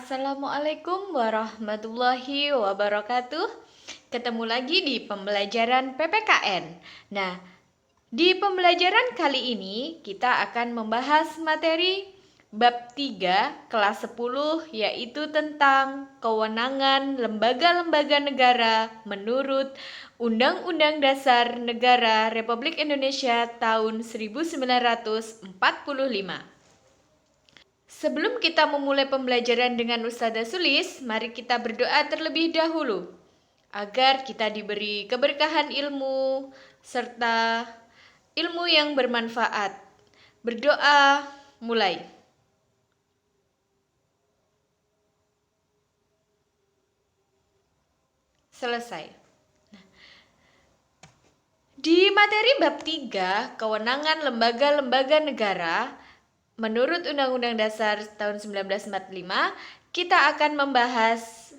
Assalamualaikum warahmatullahi wabarakatuh. Ketemu lagi di pembelajaran PPKN. Nah, di pembelajaran kali ini kita akan membahas materi bab 3 kelas 10 yaitu tentang kewenangan lembaga-lembaga negara menurut Undang-Undang Dasar Negara Republik Indonesia tahun 1945. Sebelum kita memulai pembelajaran dengan Ustazah Sulis, mari kita berdoa terlebih dahulu agar kita diberi keberkahan ilmu serta ilmu yang bermanfaat. Berdoa mulai. Selesai. Di materi bab 3, kewenangan lembaga-lembaga negara menurut Undang-Undang Dasar tahun 1945, kita akan membahas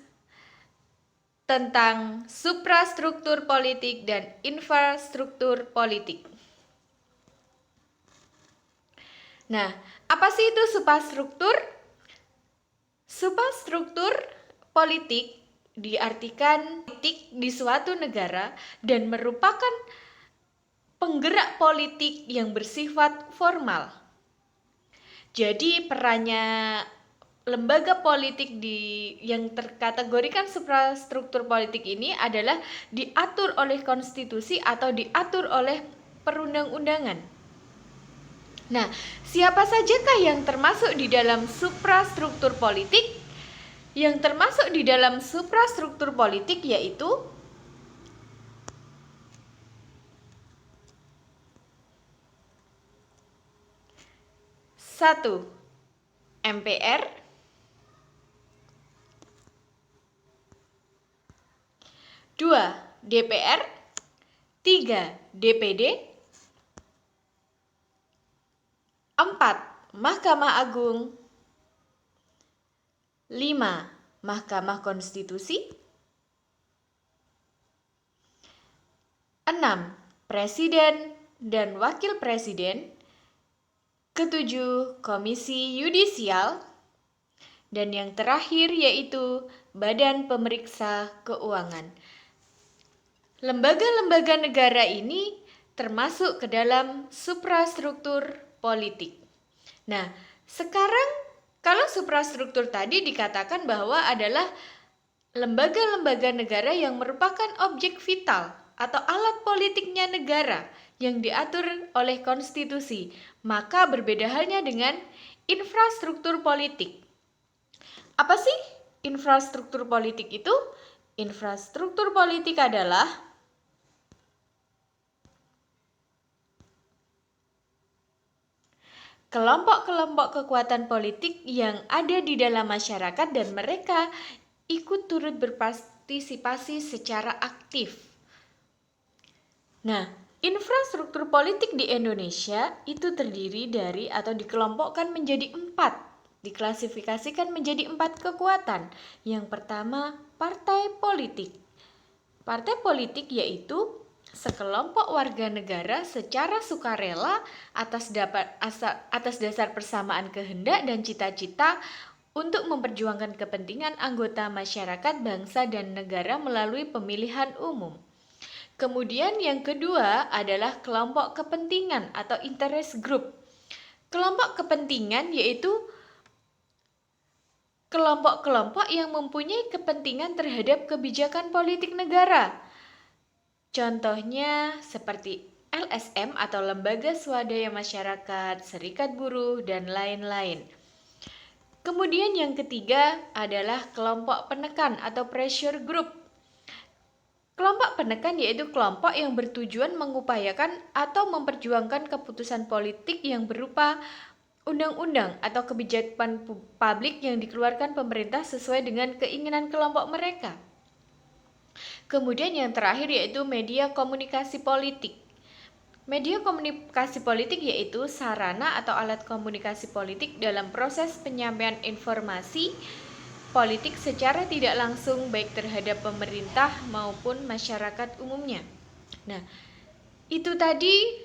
tentang suprastruktur politik dan infrastruktur politik. Nah, apa sih itu suprastruktur? Suprastruktur politik diartikan politik di suatu negara dan merupakan penggerak politik yang bersifat formal. Jadi perannya lembaga politik yang terkategorikan suprastruktur politik ini adalah diatur oleh konstitusi atau diatur oleh perundang-undangan. Nah, siapa sajakah yang termasuk di dalam suprastruktur politik? Yang termasuk di dalam suprastruktur politik yaitu 1. MPR, 2. DPR, 3. DPD, 4. Mahkamah Agung, 5. Mahkamah Konstitusi, 6. Presiden dan Wakil Presiden, ketujuh, Komisi Yudisial, dan yang terakhir yaitu Badan Pemeriksa Keuangan. Lembaga-lembaga negara ini termasuk ke dalam suprastruktur politik. Nah, sekarang kalau suprastruktur tadi dikatakan bahwa adalah lembaga-lembaga negara yang merupakan objek vital atau alat politiknya negara yang diatur oleh konstitusi, maka berbeda halnya dengan infrastruktur politik. Apa sih infrastruktur politik itu? Infrastruktur politik adalah kelompok-kelompok kekuatan politik yang ada di dalam masyarakat dan mereka ikut turut berpartisipasi secara aktif. Nah, infrastruktur politik di Indonesia itu terdiri dari atau dikelompokkan menjadi 4, diklasifikasikan menjadi 4 kekuatan. Yang pertama, partai politik. Partai politik yaitu sekelompok warga negara secara sukarela atas dasar persamaan kehendak dan cita-cita untuk memperjuangkan kepentingan anggota masyarakat, bangsa, dan negara melalui pemilihan umum. Kemudian yang kedua adalah kelompok kepentingan atau interest group. Kelompok kepentingan yaitu kelompok-kelompok yang mempunyai kepentingan terhadap kebijakan politik negara. Contohnya seperti LSM atau Lembaga Swadaya Masyarakat, Serikat Buruh, dan lain-lain. Kemudian yang ketiga adalah kelompok penekan atau pressure group. Kelompok penekan yaitu kelompok yang bertujuan mengupayakan atau memperjuangkan keputusan politik yang berupa undang-undang atau kebijakan publik yang dikeluarkan pemerintah sesuai dengan keinginan kelompok mereka. Kemudian yang terakhir yaitu media komunikasi politik. Media komunikasi politik yaitu sarana atau alat komunikasi politik dalam proses penyampaian informasi politik secara tidak langsung baik terhadap pemerintah maupun masyarakat umumnya. Nah, itu tadi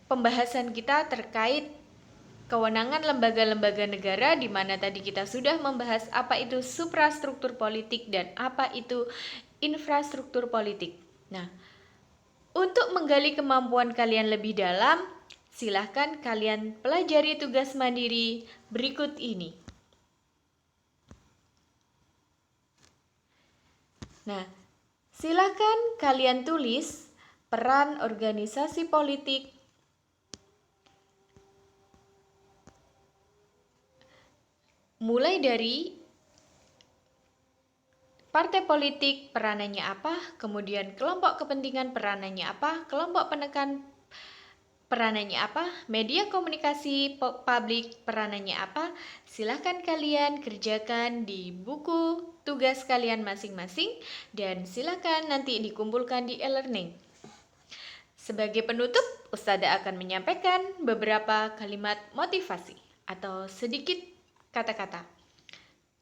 pembahasan kita terkait kewenangan lembaga-lembaga negara, di mana tadi kita sudah membahas apa itu suprastruktur politik dan apa itu infrastruktur politik. Nah, untuk menggali kemampuan kalian lebih dalam, silahkan kalian pelajari tugas mandiri berikut ini. Nah, silakan kalian tulis peran organisasi politik mulai dari partai politik peranannya apa, kemudian kelompok kepentingan peranannya apa, kelompok penekan peranannya apa, media komunikasi publik peranannya apa. Silahkan kalian kerjakan di buku tugas kalian masing-masing dan silahkan nanti dikumpulkan di e-learning. Sebagai penutup, Ustazah akan menyampaikan beberapa kalimat motivasi atau sedikit kata-kata.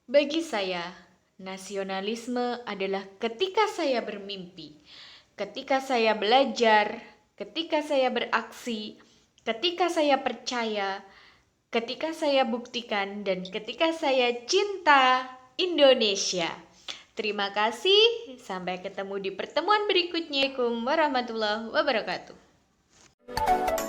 Bagi saya, nasionalisme adalah ketika saya bermimpi, ketika saya belajar, ketika saya beraksi, ketika saya percaya, ketika saya buktikan, dan ketika saya cinta Indonesia. Terima kasih, sampai ketemu di pertemuan berikutnya. Assalamualaikum warahmatullahi wabarakatuh.